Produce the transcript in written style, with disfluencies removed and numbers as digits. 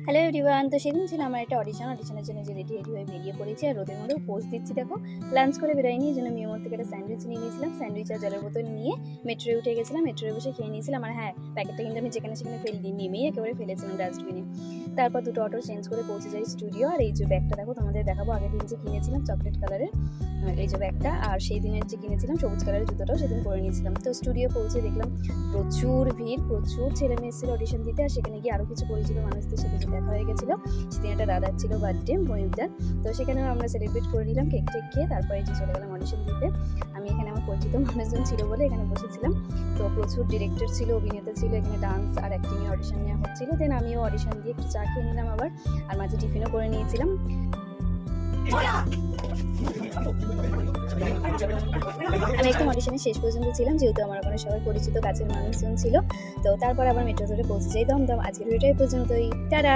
Hello everyone, তো সেদিন ছিল আমার একটা অডিশনের জন্য যে রেডি হয়ে বেরিয়ে পড়েছি। আর রোদের মধ্যে পোস্ট দিচ্ছি, দেখো লাঞ্চ করে বেরোয়নি, এই জন্য মেয়ের থেকে একটা স্যান্ডউইচ নিয়ে নিয়েছিলাম। স্যান্ডউইচ আর জলের বোতল নিয়ে মেট্রোয় উঠে গেছিলাম। মেট্রোয় বসে খেয়ে নিয়েছিলাম। আর হ্যাঁ, প্যাকেটটা কিন্তু আমি যেখানে সেখানে ফেলিনি, নেমেই একেবারে ফেলেছিলাম ডাস্টবিনে। তারপর দুটো অটো চেঞ্জ করে পৌঁছে যাই স্টুডিও। আর এই যে ব্যাগটা দেখো, তোমাদের দেখাবো। আগের দিন যে কিনেছিলাম চকলেট কালারের এই যে ব্যাগটা, আর সেই দিনের যে কিনেছিলাম সবুজ কালারের জুতোটাও সেদিন পরে নিয়েছিলাম। তো স্টুডিও পৌঁছে দেখলাম প্রচুর ভিড়, প্রচুর ছেলে মেয়ে এসেছিল অডিশন দিতে। আর সেখানে গিয়ে আরও কিছু পরিচিত মানুষদের সাথে যে দেখা হয়ে গেছিলো। সেদিন একটা দাদার ছিল বার্থডে, ময়ূরদার। তো সেখানেও আমরা সেলিব্রেট করে নিলাম কেক টেক খেয়ে। তারপরে যে চলে গেলাম অডিশন দিতে। আমি এখানে আমার পরিচিত মানুষজন ছিল বলে এখানে বসেছিলাম। তো প্রচুর ডিরেক্টর ছিল, অভিনেতা ছিল, এখানে ডান্স আর অ্যাক্টিংয়ের অডিশন নেওয়া হচ্ছিলো। দেন আমিও অডিশন দিয়ে একটু চা খেয়ে নিলাম আবার, আর মাঝে টিফিনও করে নিয়েছিলাম। আমি একদম অডিশনের শেষ পর্যন্ত ছিলাম, যেহেতু আমার ওখানে সবাই পরিচিত কাছের মানুষজন ছিল। তো তারপর আবার মেট্রো ধরে পৌঁছে যাই দমদম। আজকের ভিডিওটা এই পর্যন্তই, টাটা।